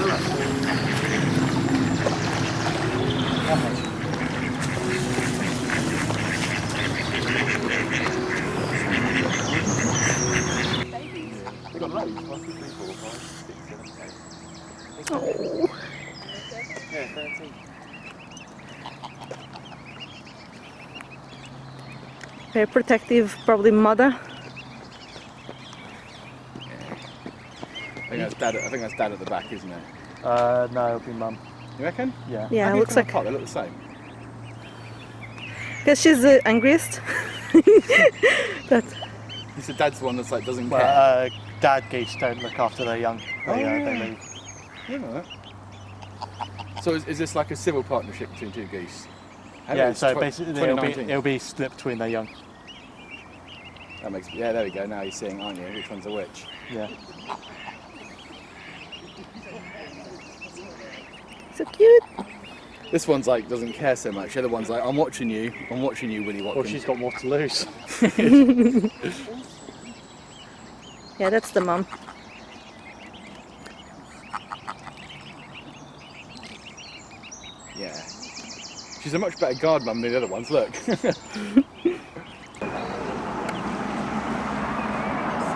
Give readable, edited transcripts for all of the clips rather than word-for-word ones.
We've got loads. 1, 2, 3, 4, 5, 6, 7, 8. Oh. Yeah, 13. Very protective, probably mother. I think that's Dad at the back, isn't it? No, it'll be Mum. You reckon? Yeah. Yeah, How it do you looks come like. apart? They look the same. Because she's the angriest. That. You said Dad's the one that's like doesn't care. Well, dad geese don't look after their young. They leave. You know that. So is this like a civil partnership between two geese? Yeah, so basically it'll it'll be split between their young. That makes, yeah, there we go. Now you're seeing, aren't you, which one's a which? Yeah. So cute. This one's like doesn't care so much. The other one's like, I'm watching you, Willy Watkins. Well, she's got more to lose. Yeah, that's the mom. Yeah. She's a much better guard mum than the other ones, look.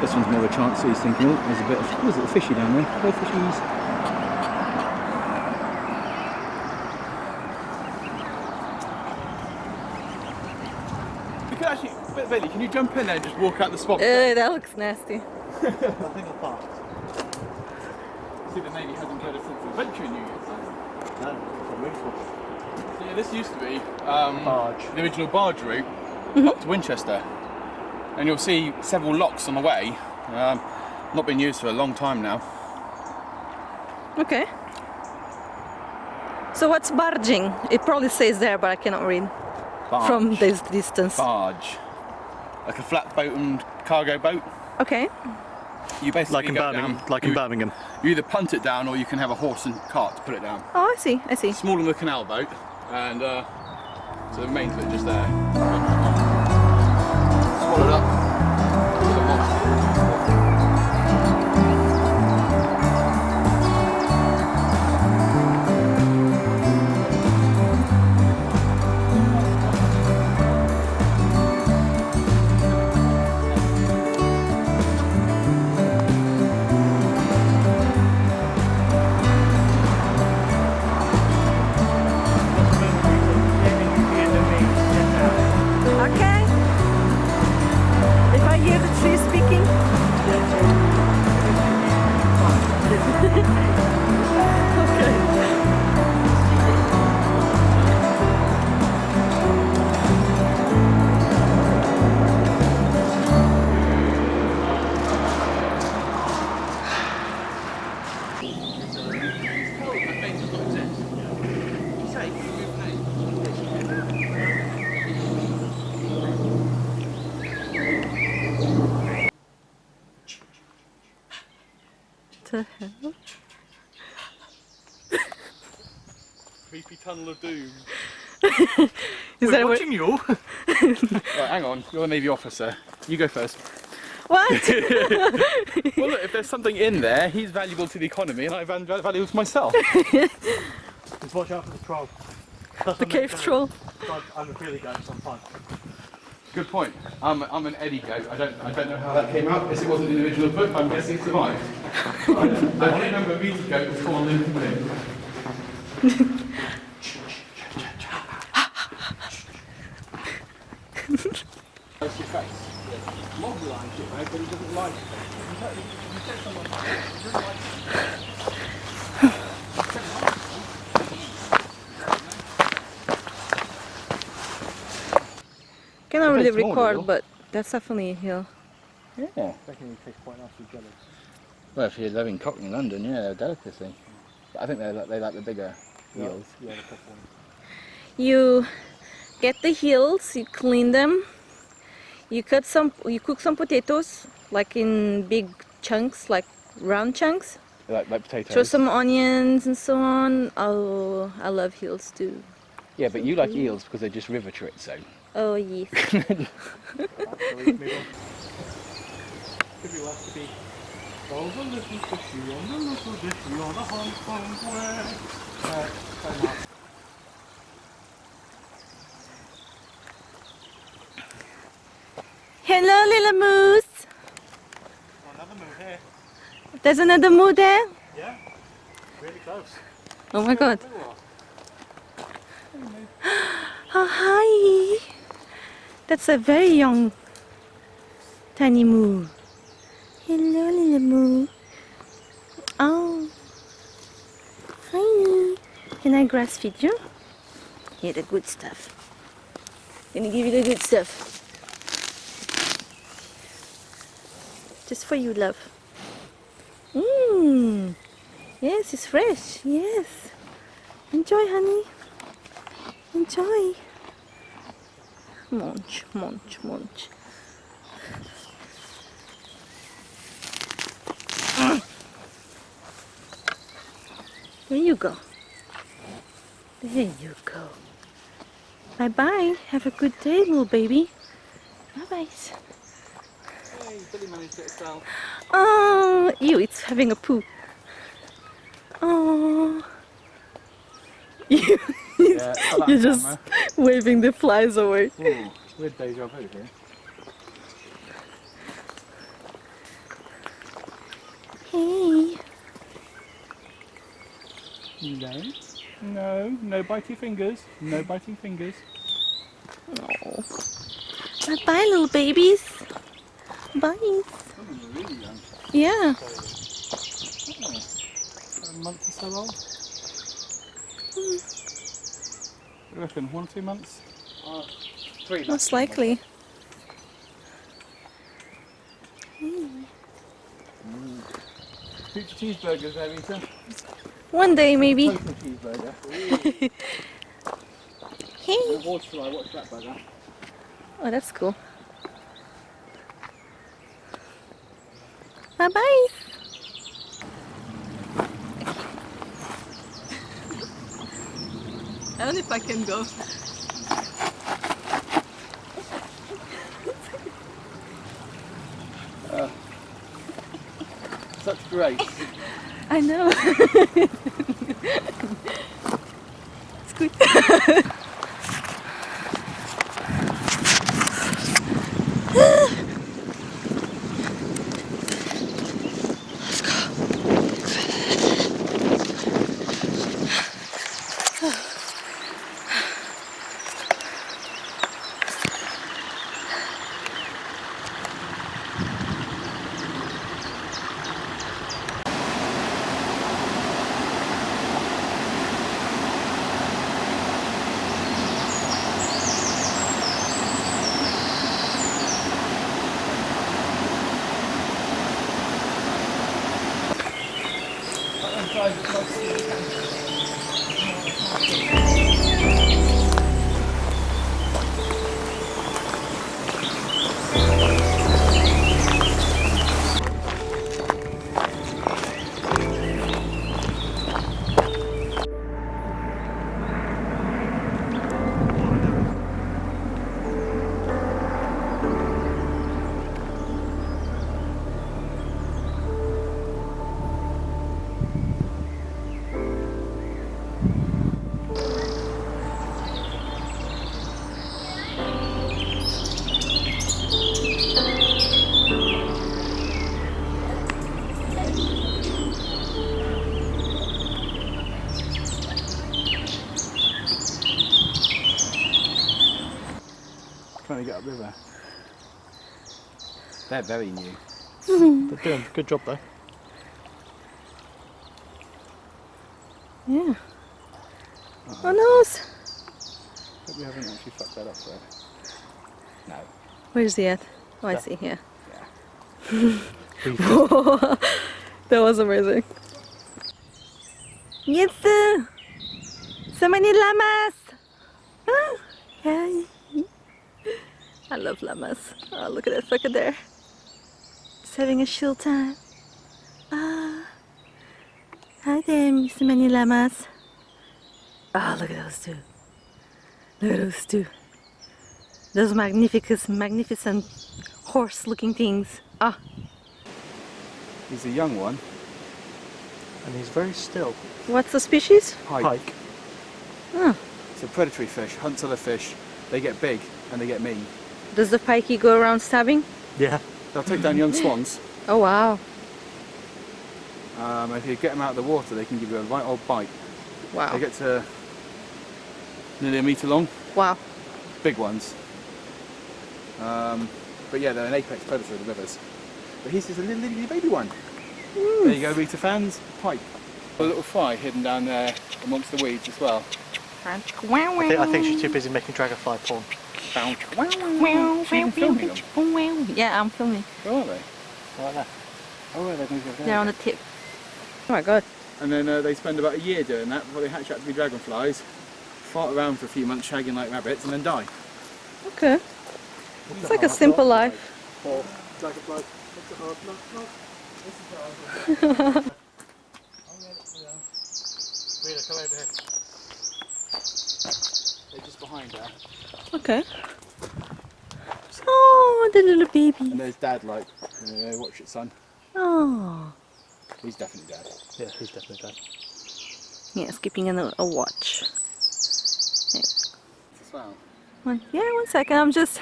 This one's more of a chance, so he's thinking, oh, there's a bit of, there's a little fishy down there. Hello, fishies. You could actually, Bailey, can you jump in there and just walk out the spot? That looks nasty. I think I'll pass. See, the Navy hasn't played a sense of adventure in you yet, so. No, it's beautiful. So yeah, this used to be Barge. the original barge route up to Winchester. And you'll see several locks on the way. Not been used for a long time now. Okay. So what's barging? It probably says there, but I cannot read Barge. from this distance. Barge. Like a flat-bottomed cargo boat. Okay. You basically Like in go Birmingham. down, Like in Birmingham. you either punt it down or you can have a horse and cart to put it down. Oh, I see. I see. Smaller than the canal boat, and so the main bit just there. Swallowed up. With a horse. Okay. If I hear the tree speaking. Okay. The hell? Creepy tunnel of doom. Is that what? you? Right, hang on. You're the Navy officer. You go first. What? Well, look, if there's something in there, he's valuable to the economy, and I'm valuable to myself. Just watch out for the troll. The cave troll. I'm a really goat sometimes. Good point. I'm an Eddie goat. I don't know how that came out. Because it wasn't in the original book, but I'm guessing it survived. I only remember Rita goat was called Lincoln Lynn. That's your face. Mobilize it, right? But he doesn't like it. You said someone doesn't like Cannot really Okay, small record, little. but that's definitely a hill. Yeah. I reckon he tastes quite nice with jellies. Well, if you're living Cockney London, yeah, they're a delicacy. But I think they like the bigger eels. Yeah, the top one. You get the heels, you clean them, you cook some potatoes, like in big chunks, like round chunks. They like potatoes. Throw some onions and so on. Oh, I love heels too. Yeah, but you like eels because they're just river chorizo. Oh yes. Could be worse to be Oh, the little fishy on the little fishy on the Hong Kong way. Hello, little moose. Another move here. There's another moose there. Yeah, really close. Oh my god. Oh, hi. That's a very young tiny moo. Hello, little moo. Oh. Hi. Can I grass feed you? Yeah, the good stuff. Gonna give you the good stuff. Just for you, love. Mmm. Yes, it's fresh. Yes. Enjoy, honey. Enjoy. Munch, munch, munch. There you go. There you go. Bye-bye. Have a good day, little baby. Bye-bye. Hey, Billy managed it itself. Oh, ew, it's having a poo. Oh. Yeah, You're just waving the flies away. Ooh, weird deja vu here. Hey. No, no bitey fingers. No biting fingers. Oh. Bye-bye, little babies. Bye. Some of them are really young. Yeah. A month or so old. What do you reckon? 1 or 2 months? 3. Most likely. Future cheeseburgers there, Rita. One day, maybe. Total cheeseburger. Hey. Watch that burger. Oh, that's cool. Bye-bye. I don't know if I can go. Such grace. I know. It's good. Trying to get upriver. They're very new. They're doing a good job though. Yeah. Oh no. Hope we haven't actually fucked that up there. No. Where's he at? Oh, I Yeah. see here. Yeah. That was amazing. Yes, so many llamas. Hi. I love llamas. Oh, look at that fucker there. Just having a chill time. Ah. Hi there, so many llamas. Ah, look at those two. Look at those two. Those magnificent horse-looking things. Ah. He's a young one. And he's very still. What's the species? Pike. Oh. It's a predatory fish, hunts other fish. They get big and they get mean. Does the pikey go around stabbing? Yeah. They'll take down young swans. Oh wow. If you get them out of the water, they can give you a right old bite. Wow. They get to nearly a metre long. Wow. Big ones. But yeah, they're an apex predator of the rivers. But he's just a little baby one. There you go, Rita fans. Pike. A little fly hidden down there amongst the weeds as well. I think she's too busy making dragonfly porn. Filming them. Yeah, I'm filming. Where are they? Right there. Oh, right, they're going to go down. They're on the tip. Oh my god. And then they spend about a year doing that before they hatch out to be dragonflies, fart around for a few months shagging like rabbits, and then die. Okay. It's like a simple life. Or dragonfly. It's a hard knock. Rita, come over here. They're just behind there. Okay. Oh, the little baby. And there's Dad, like, watch it, son. Oh. He's definitely dead. Yeah, he's definitely dead. Yeah, skipping a watch. As well. One second. I'm just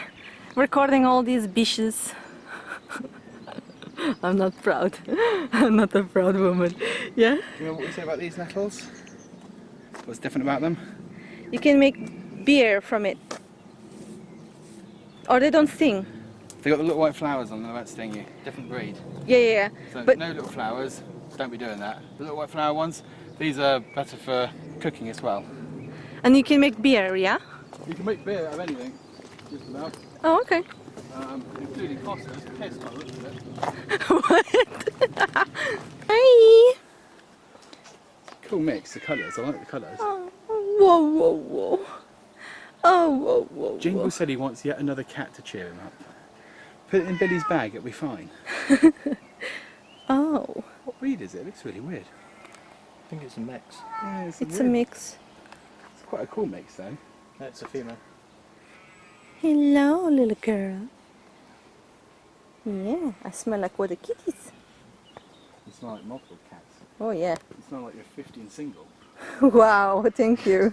recording all these dishes. I'm not proud. I'm not a proud woman. Yeah? Do you know what we say about these nettles? What's different about them? You can make beer from it. Or they don't sting. They got the little white flowers on them about to sting you. Different breed. Yeah. So But no little flowers. Don't be doing that. The little white flower ones, these are better for cooking as well. and you can make beer, yeah? You can make beer out of anything, just about. Oh, okay. Including Foster's. Piss by the looks of it. What? Hi. Cool mix, the colours. I like the colours. Oh, whoa. Oh, whoa. Jingle said he wants yet another cat to cheer him up. Put it in Billy's bag, it'll be fine. Oh. What breed is it? It looks really weird. I think it's a mix. Yeah, It's a mix. It's quite a cool mix though. It's a female. Hello, little girl. Yeah, I smell like water kitties. You smell like multiple cats. Oh, yeah. You smell like you're 50 and single. Wow, thank you.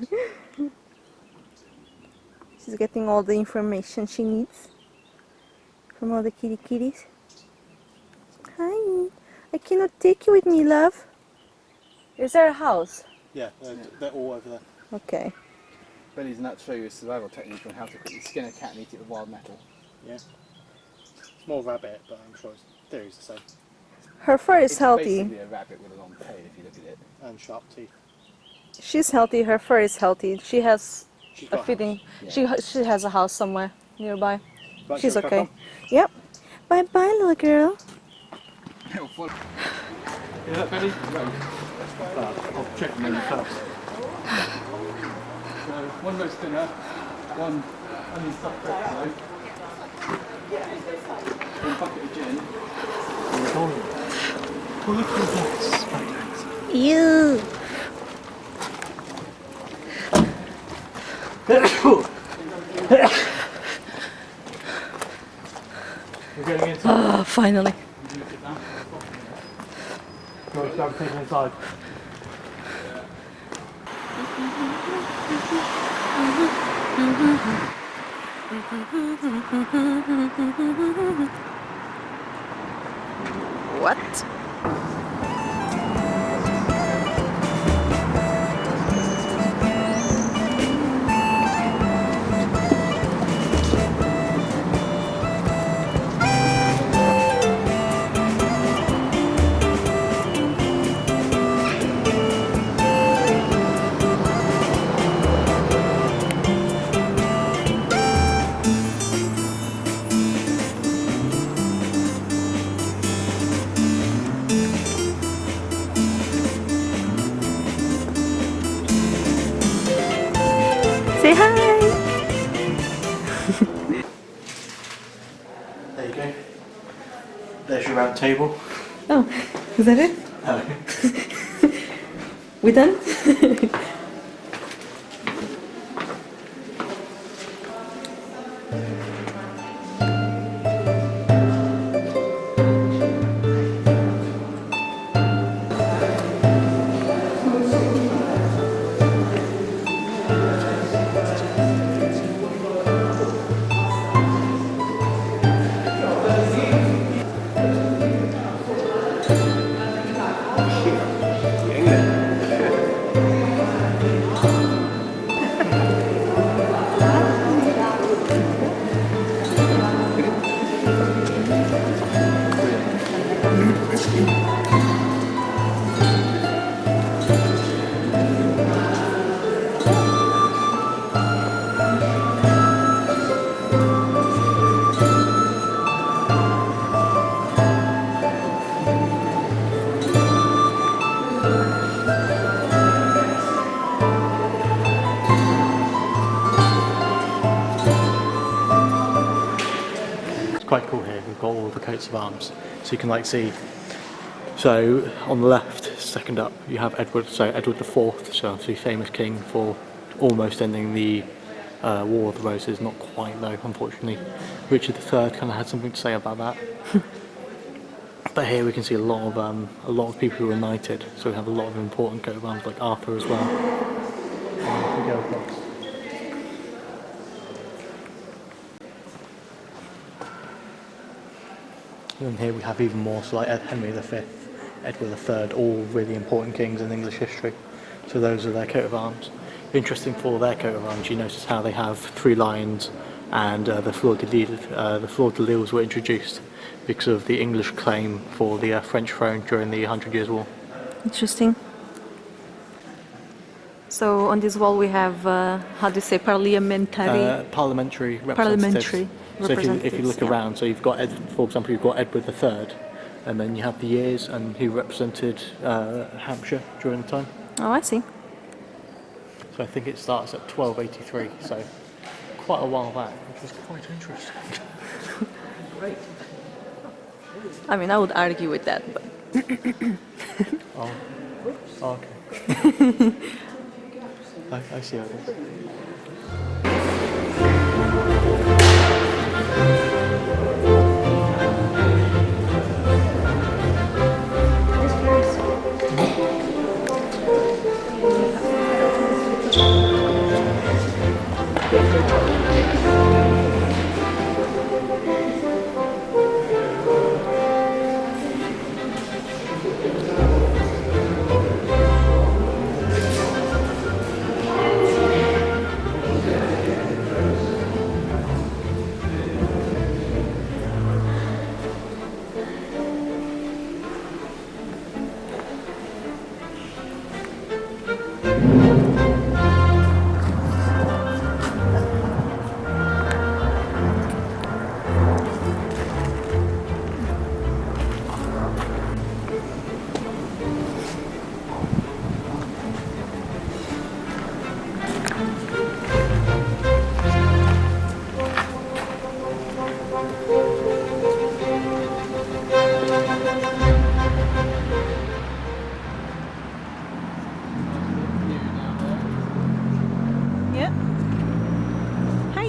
She's getting all the information she needs from all the kitties. Hi, I cannot take you with me, love. Is there a house? Yeah, they're all over there. Okay. Billy's not to show you a survival technique on how to quickly skin a cat and eat it with wild metal. Yeah. It's more rabbit, but I'm sure its theory's the same. Her fur is It's healthy. basically a rabbit with a long tail if you look at it. And sharp teeth. She's healthy. Her fur is healthy. She has She's a got a feeding. house. She has a house somewhere nearby. Right, She's shall we crack okay. Yep. Bye bye, little girl. It'll follow. Is that Billy? Right. I'll check the menu first. So, one roast dinner, one onion stuffed pretzel, one bucket of gin. Oh, look at that spiders. Ew. We're getting inside. Oh, finally. You want to grab people inside? What? Say hi. There you go. There's your round table. Oh, is that it? No. We done? coats of arms. So you can like see. So on the left, second up, you have Edward. So Edward IV, so obviously famous king for almost ending the War of the Roses. Not quite though, unfortunately. Richard III kind of had something to say about that. But here we can see a lot of people who were knighted. So we have a lot of important coat of arms like Arthur as well. If we go across. And here we have even more, so like Henry V, Edward III, all really important kings in English history. So those are their coat of arms. Interesting for their coat of arms, you notice how they have 3 lions and the fleur-de-lis were introduced because of the English claim for the French throne during the 100 Years' War. Interesting. So on this wall we have, how do you say, parliamentary? Parliamentary representatives. Parliamentary So if you look yeah. around, so you've got, for example, you've got Edward III, and then you have the years and who represented Hampshire during the time. Oh, I see. So I think it starts at 1283, so quite a while back, which was quite interesting. Right. I mean, I would argue with that, but... Oh, okay. I see how it is. Yeah. Hi.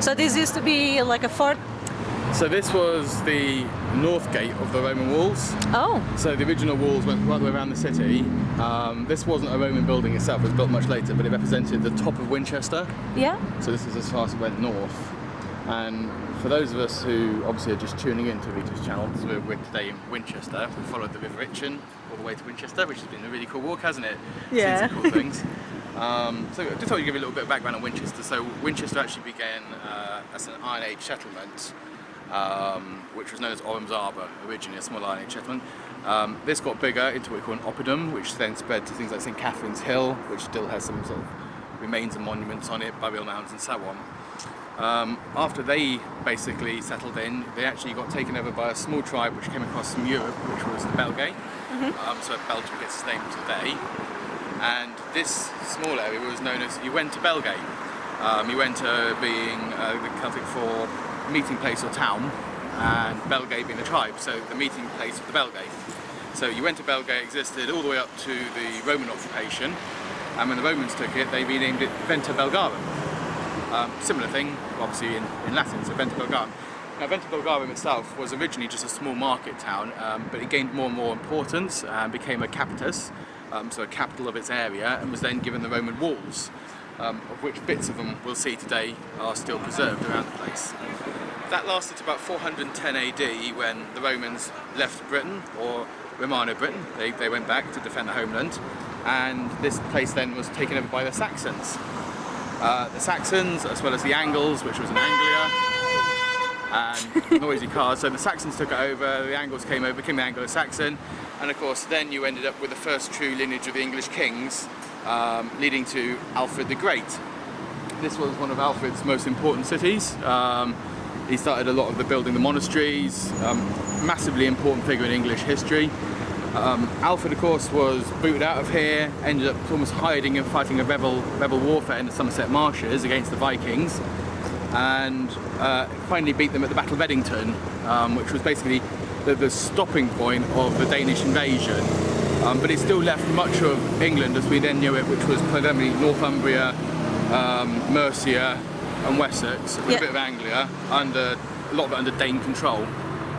So this used to be like a fort? So this was the north gate of the Roman walls. Oh. So the original walls went right the way around the city. This wasn't a Roman building itself, it was built much later, but it represented the top of Winchester. Yeah. So this is as far as it went north. And for those of us who obviously are just tuning in to Rita's channel, so we're today in Winchester. We followed the River Itchen all the way to Winchester, which has been a really cool walk, hasn't it? Yeah. Seen some cool things. So I just thought I'd give you a little bit of background on Winchester. So Winchester actually began as an Iron Age settlement, which was known as Orm's Arbor, originally a small Iron Age settlement. This got bigger into what we call an oppidum, which then spread to things like St. Catherine's Hill, which still has some sort of remains and monuments on it, burial mounds and so on. After they basically settled in, they actually got taken over by a small tribe which came across from Europe, which was the Belgae. So Belgium gets its name today. And this small area was known as Uwenta Belgae. Uwenta being the Celtic for meeting place or town, and Belgae being the tribe, so the meeting place of the Belgae. So Uwenta Belgae existed all the way up to the Roman occupation, and when the Romans took it, they renamed it Venta Belgarum. Similar thing, obviously in Latin, so Venta Belgarum. Now Venta Belgarum itself was originally just a small market town, but it gained more and more importance and became a capitus, so a capital of its area, and was then given the Roman walls, of which bits of them we'll see today are still preserved around the place. That lasted to about 410 AD when the Romans left Britain, or Romano Britain. They went back to defend the homeland, and this place then was taken over by the Saxons. The Saxons, as well as the Angles, which was in Anglia, and noisy cars. So the Saxons took it over, the Angles came over, became the Anglo-Saxon, and of course then you ended up with the first true lineage of the English kings, leading to Alfred the Great. This was one of Alfred's most important cities. He started a lot of the building the monasteries, massively important figure in English history. Alfred, of course, was booted out of here, ended up almost hiding and fighting a rebel warfare in the Somerset marshes against the Vikings, and finally beat them at the Battle of Edington, which was basically the stopping point of the Danish invasion. But it still left much of England as we then knew it, which was predominantly Northumbria, Mercia and Wessex, with a bit of Anglia, a lot of it under Dane control.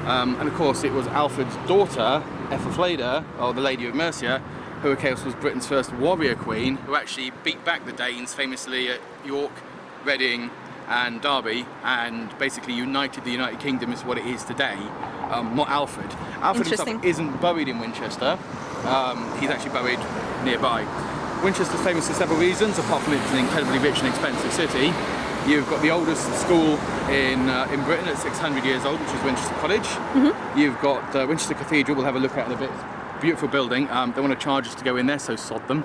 And of course it was Alfred's daughter, Ethelfleda, or the Lady of Mercia, who of course was Britain's first warrior queen, who actually beat back the Danes famously at York, Reading and Derby, and basically united the United Kingdom as what it is today. Not Alfred. Alfred himself isn't buried in Winchester. He's actually buried nearby. Winchester's famous for several reasons, apart from it's an incredibly rich and expensive city. You've got the oldest school in Britain at 600 years old, which is Winchester College. Mm-hmm. You've got Winchester Cathedral, we'll have a look at in a bit. Beautiful building. They want to charge us to go in there, so sod them.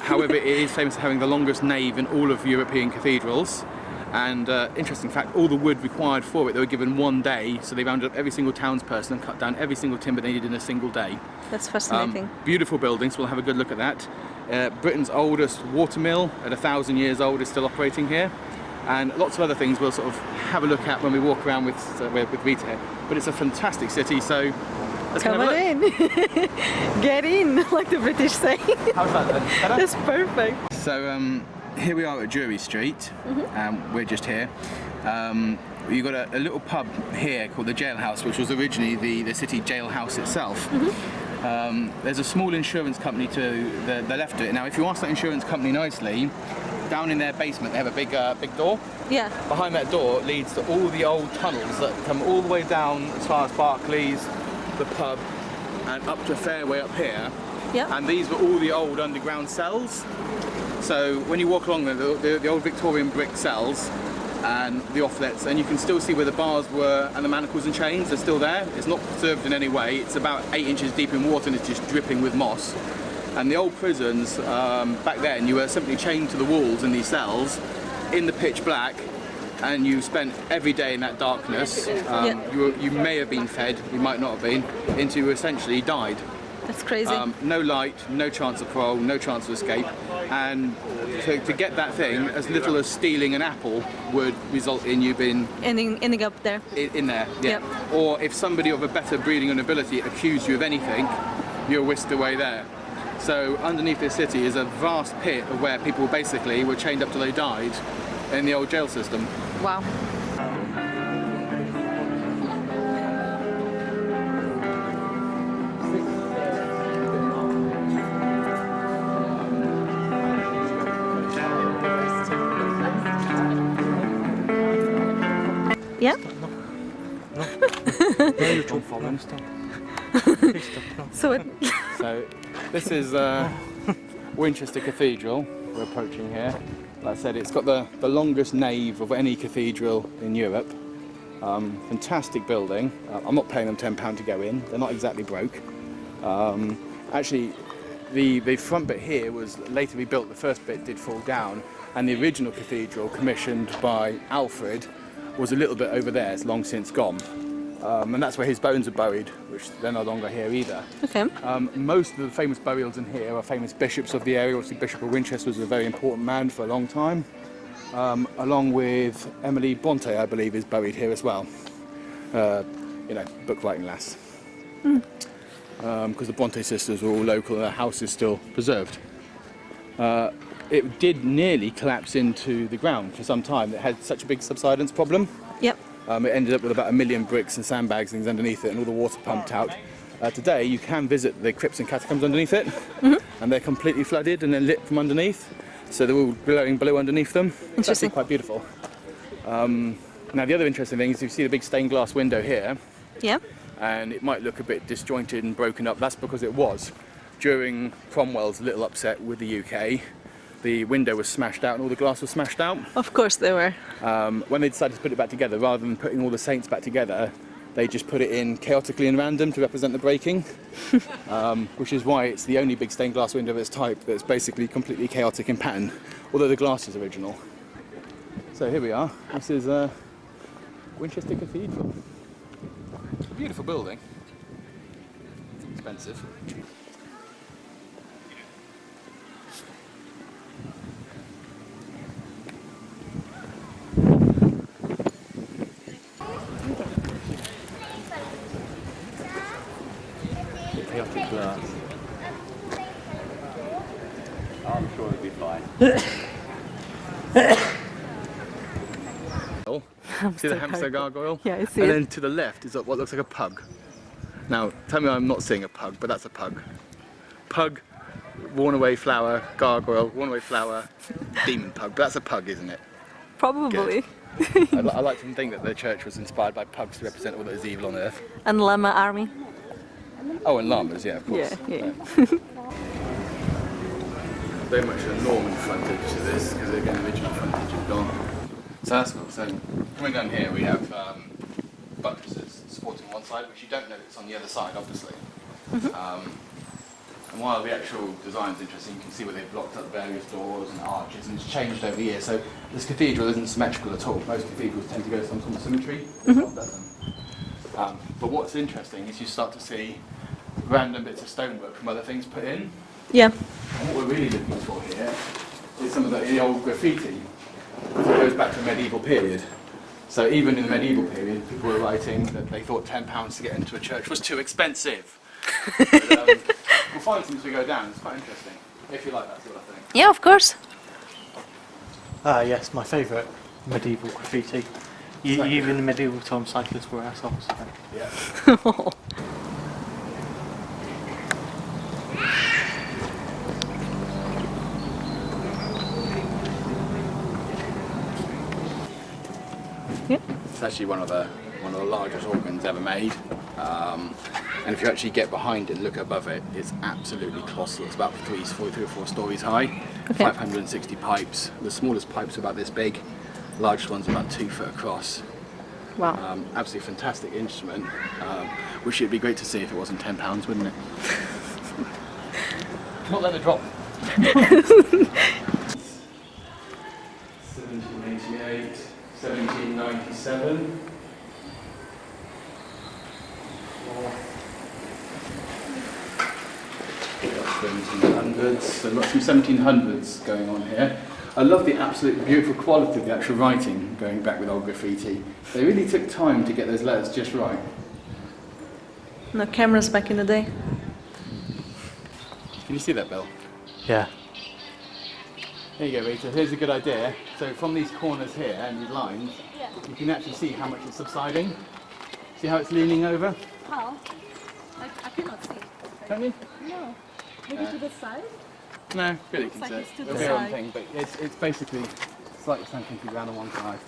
However, it is famous for having the longest nave in all of European cathedrals. And interesting fact, all the wood required for it, they were given one day, so they rounded up every single townsperson and cut down every single timber they needed in a single day. That's fascinating. Beautiful buildings, we'll have a good look at that. Britain's oldest water mill, at 1,000 years old, is still operating here. And lots of other things we'll sort of have a look at when we walk around with Rita. But it's a fantastic city, so let's come on in. Get in, like the British say. How's that then? Better? That's perfect. So here we are at Drury Street. We're just here. You've got a little pub here called the Jailhouse, which was originally the city jailhouse itself. There's a small insurance company to the left of it. Now, if you ask that insurance company nicely, down in their basement they have a big door. Yeah. Behind that door leads to all the old tunnels that come all the way down as far as Barclays, the pub, and up to Fairway up here. Yeah. And these were all the old underground cells. So when you walk along there, the old Victorian brick cells and the offlets, and you can still see where the bars were and the manacles and chains are still there. It's not preserved in any way. It's about 8 inches deep in water and it's just dripping with moss. And the old prisons, back then, you were simply chained to the walls in these cells in the pitch black, and you spent every day in that darkness. You may have been fed, you might not have been, until you essentially died. That's crazy. No light, no chance of parole, no chance of escape. And to get that thing, as little as stealing an apple would result in you being ending up there. In there, yeah. Yep. Or if somebody of a better breeding and ability accused you of anything, you're whisked away there. So underneath this city is a vast pit of where people basically were chained up till they died in the old jail system. Wow. Yeah? So this is Winchester Cathedral we're approaching here. Like I said, it's got the longest nave of any cathedral in Europe. Fantastic building. I'm not paying them £10 to go in. They're not exactly broke. Actually, the front bit here was later rebuilt. The first bit did fall down, and the original cathedral, commissioned by Alfred, was a little bit over there. It's long since gone. And that's where his bones are buried, which they're no longer here either. Okay. Most of the famous burials in here are famous bishops of the area. Obviously, Bishop of Winchester was a very important man for a long time. Along with Emily Bronte, I believe, is buried here as well. Book writing lass. Because the Bronte sisters were all local and their house is still preserved. It did nearly collapse into the ground for some time. It had such a big subsidence problem. Yep. It ended up with about 1 million bricks and sandbags things underneath it and all the water pumped out. Today you can visit the crypts and catacombs underneath it, and they're completely flooded and they're lit from underneath, so they're all glowing blue underneath them. It's actually quite beautiful. Now the other interesting thing is you see the big stained glass window here. Yep. And it might look a bit disjointed and broken up. That's because it was. During Cromwell's little upset with the UK, the window was smashed out and all the glass was smashed out. Of course they were. When they decided to put it back together, rather than putting all the saints back together, they just put it in chaotically and random to represent the breaking, which is why it's the only big stained glass window of its type that's basically completely chaotic in pattern, although the glass is original. So here we are. This is Winchester Cathedral. Beautiful building. expensive. I'm sure it'll be fine. See the hamster gargoyle? Yeah, I see And it. then to the left is what looks like a pug. Now, tell me I'm not seeing a pug, but that's a pug. Pug, worn away flower, gargoyle, worn away flower, demon pug. But that's a pug, isn't it? Probably. I like to think that the church was inspired by pugs to represent all that is evil on earth. And llama army. Oh, and llamas, yeah, of course. Yeah. Very much a Norman frontage to this, because again, the original frontage is gone. So that's cool. So coming down here, we have buttresses supporting one side, which you don't know it's on the other side, obviously. And while the actual design is interesting, you can see where they've blocked up various doors and arches, and it's changed over the years. So this cathedral isn't symmetrical at all. Most cathedrals tend to go some sort of symmetry. This one doesn't. But what's interesting is you start to see random bits of stonework from other things put in. Yeah. And what we're really looking for here is some of the old graffiti, because it goes back to the medieval period. So even in the medieval period, people were writing that they thought £10 to get into a church was too expensive. But, we'll find some as we go down. It's quite interesting, if you like that sort of thing. Yeah, of course. Yes, my favourite medieval graffiti. Even in medieval times, cyclists were assholes. So. Yeah. Yep. It's actually one of the largest organs ever made. And if you actually get behind it and look above it, it's absolutely colossal. It's about 3 or 4 stories high, Okay. 560 pipes. The smallest pipes are about this big, the largest ones are about 2 foot across. Wow. Absolutely fantastic instrument. Wish it'd be great to see if it wasn't £10, wouldn't it? Not let it drop. 1788, 1797. 1700s, so lots of 1700s going on here. I love the absolute beautiful quality of the actual writing going back with old graffiti. They really took time to get those letters just right. No cameras back in the day. Can you see that, Bill? Yeah. There you go, Rita. Here's a good idea. So from these corners here and these lines, you can actually see how much it's subsiding. See how it's leaning over? How? I cannot see. Can you? No. Maybe to the side? No, really Looks can like see it. it's to the It'll be on side. thing, but it's basically slightly slanting around on one side.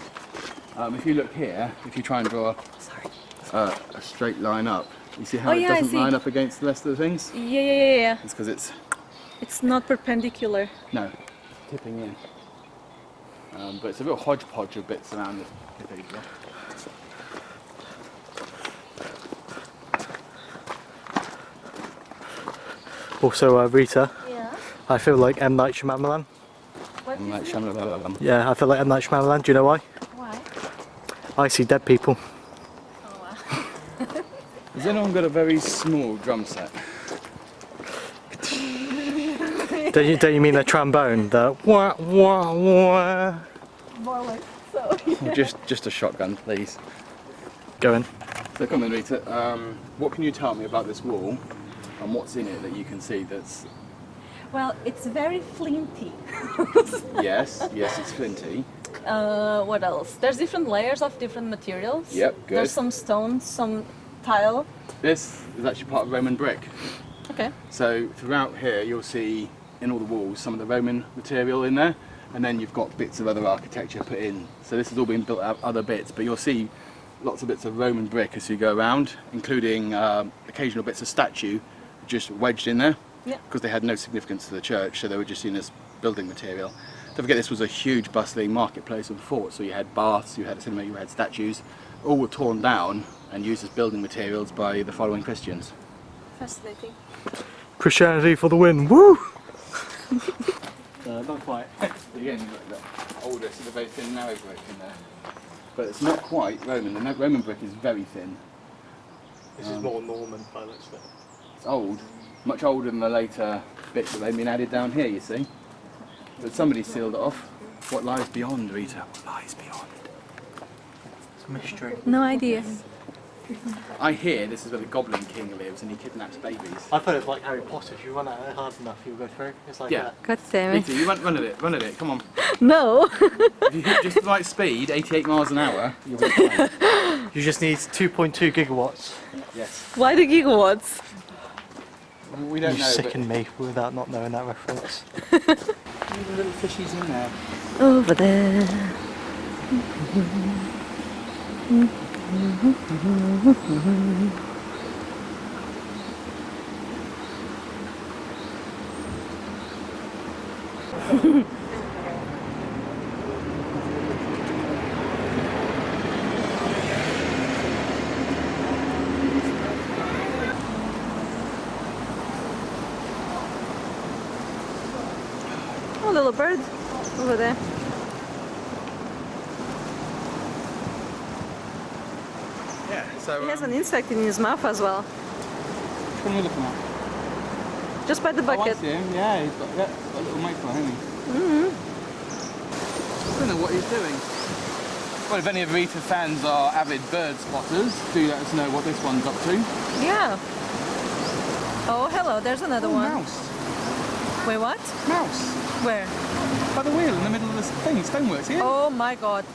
If you look here, if you try and draw a straight line up, you see how Oh, it yeah, I doesn't see. line up against the rest of the things? Yeah. It's because it's, It's not perpendicular. no, tipping in. But it's a real hodgepodge of bits around the cathedral. Also, Rita, Yeah. I feel like M. Night Shyamalan. What And like Shyamalan. Yeah, I feel like M. Night Shyamalan. Do you know why? Why? I see dead people. Oh, wow. Has anyone got a very small drum set? Don't you mean the trombone? The wah wah wah. More like so. Just a shotgun, please. Go in. So come on, Rita. What can you tell me about this wall and what's in it that you can see that's... Well, it's very flinty. Yes, it's flinty. What else? There's different layers of different materials. Yep, good. There's some stones, some tile. This is actually part of Roman brick. Okay. So throughout here you'll see in all the walls some of the Roman material in there, and then you've got bits of other architecture put in. So this has all been built out of other bits, but you'll see lots of bits of Roman brick as you go around, including occasional bits of statue just wedged in there. Yeah. Because they had no significance to the church, so they were just seen as building material. Don't forget this was a huge bustling marketplace and fort, so you had baths, you had a cinema, you had statues, all were torn down and used as building materials by the following Christians. Fascinating. Christianity for the win. Woo! Not quite. Again, you've got the older, sort of very thin, narrow brick in there. But it's not quite Roman. The Roman brick is very thin. This is more Norman by the looks of it. It's old, much older than the later bits that they've been added down here, you see. But somebody sealed it off. What lies beyond, Rita? What lies beyond? It's a mystery. No idea. I hear this is where the Goblin King lives and he kidnaps babies. I thought it was like Harry Potter. If you run at it hard enough, you'll go through. It's like Yeah. that. God damn it. Rita, you run at it, come on. No. If you hit just the right speed, 88 miles an hour, you'll be fine. You just need 2.2 gigawatts. Yes. Why the gigawatts? We don't You know. sicken me without not knowing that reference. Even little fishies in there. Over there. Oh, little bird over there. Yeah, so. He has an insect in his mouth as well. Which one are we looking at? Just by the Oh, I bucket. see him. Yeah, he's got a little microphone, hasn't he? I don't know what he's doing. Well, if any of Rita fans are avid bird spotters, do let us know what this one's up to. Yeah. Oh, hello. There's another one. Mouse. Wait, what? Mouse. Where? By the wheel in the middle of this thing, stoneworks here. Oh my god.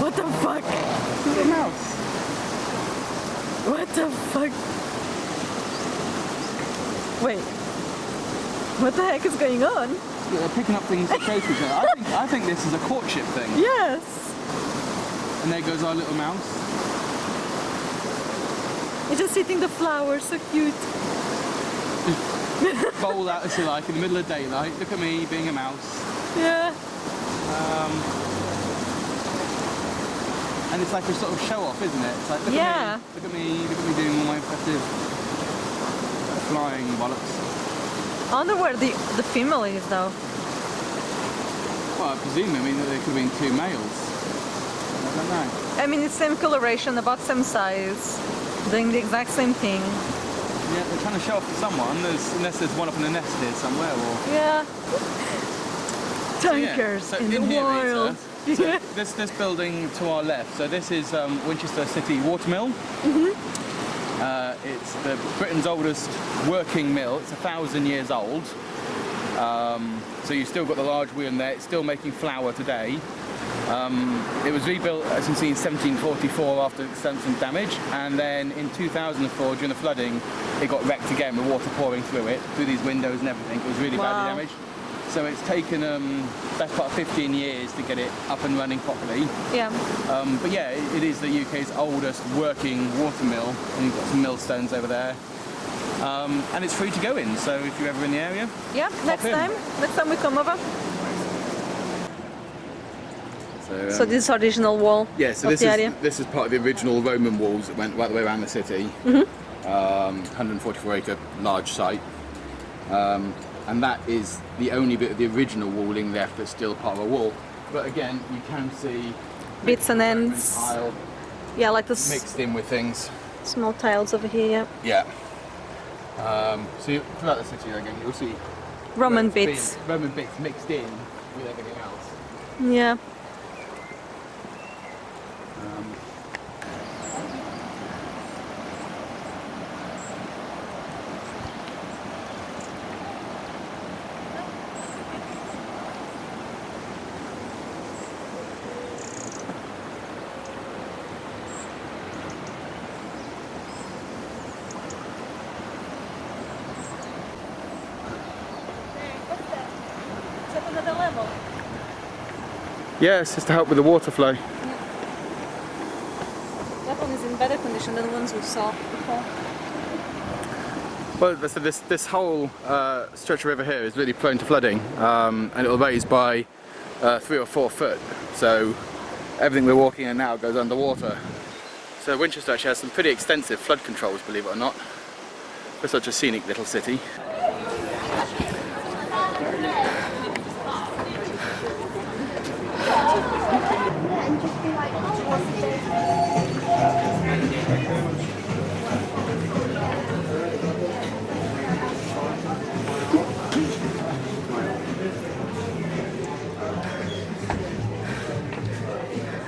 What the fuck? It's a mouse. What the fuck? Wait. What the heck is going on? They're picking up things to show to each other. I think this is a courtship thing. Yes. And there goes our little mouse. It's just eating the flowers. So cute. Bowl out, if you like, in the middle of daylight. Look at me being a mouse. Yeah. And it's like a sort of show off, isn't it? It's like, look Yeah. at me doing all my impressive flying bollocks. I wonder where the female is though. Well, I presume, they could have been two males. I don't know. I mean, it's same coloration, about same size, doing the exact same thing. Yeah, they're trying to show off to someone, unless there's one up in a nest here somewhere, or... Yeah. So, yeah, Tankers so in the here, wild. Rita, so this building to our left, so this is Winchester City Watermill. It's Britain's oldest working mill. It's 1,000 years old. So you've still got the large wheel in there. It's still making flour today. It was rebuilt, as you can see, in 1744 after extensive damage, and then in 2004 during the flooding it got wrecked again with water pouring through it, through these windows and everything. It was really badly damaged. So it's taken best part of 15 years to get it up and running properly. Yeah. But yeah, it is the UK's oldest working water mill, and you've got some millstones over there. And it's free to go in, so if you're ever in the area, Yeah. Next in. time we come over. So this is original wall. yeah, so of this the is area. this is part of the original Roman walls that went right the way around the city. 144 acre large site, and that is the only bit of the original walling left that's still part of a wall. But again, you can see Bits and Roman ends. tile Yeah, like the mixed in with things. small tiles over here. Yeah. Yeah. So throughout the city again, you'll see Roman bits. Roman bits mixed in with everything else. Yeah. Another level. Yes, it's to help with the water flow. That one is in better condition than the ones we saw before. Well, so this whole stretch of river here is really prone to flooding, and it'll raise by 3 or 4 foot. So everything we're walking in now goes underwater. So Winchester actually has some pretty extensive flood controls, believe it or not, for such a scenic little city.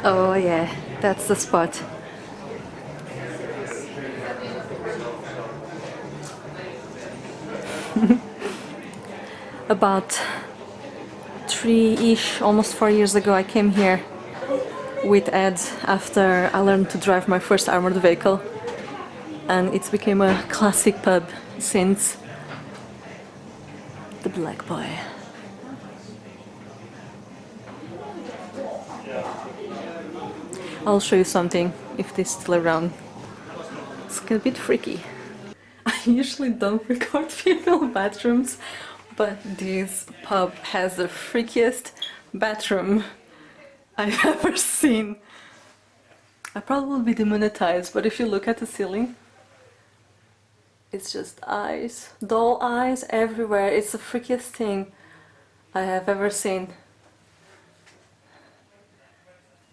Oh yeah, that's the spot. About 3-ish, almost 4 years ago, I came here with Ed after I learned to drive my first armored vehicle, and it's become a classic pub since. The Black Boy. I'll show you something if this is still around. It's a bit freaky. I usually don't record female bathrooms, but this pub has the freakiest bathroom I've ever seen. I probably will be demonetized, but if you look at the ceiling, it's just eyes, doll eyes everywhere. It's the freakiest thing I have ever seen.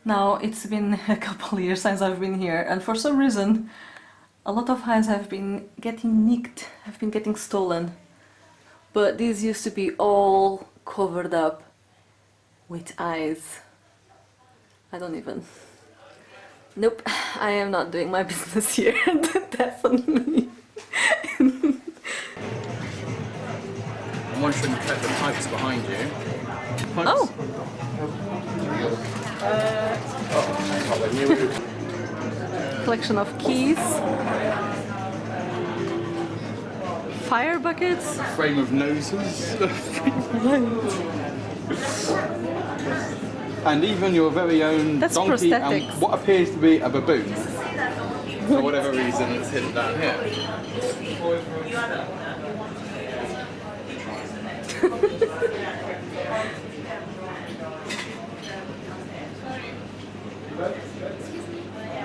Now, it's been a couple years since I've been here, and for some reason, a lot of eyes have been getting nicked, have been getting stolen. But these used to be all covered up with eyes. I don't even... Nope, I am not doing my business here, definitely. I'm wondering if the pipes behind you. Pipes. Oh! Collection of keys. Fire buckets. Frame of noses. And even your very own That's donkey prosthetics. and what appears to be a baboon. For whatever reason, it's hidden down here.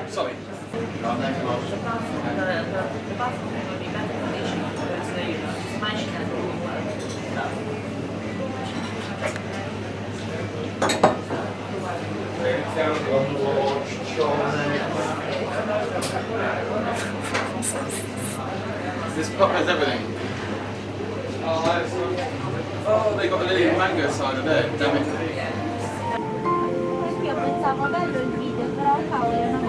Sorry. This pub has everything. Oh, they got a little mango cider there, damn it. Io pensavo bello il video, però cavolo,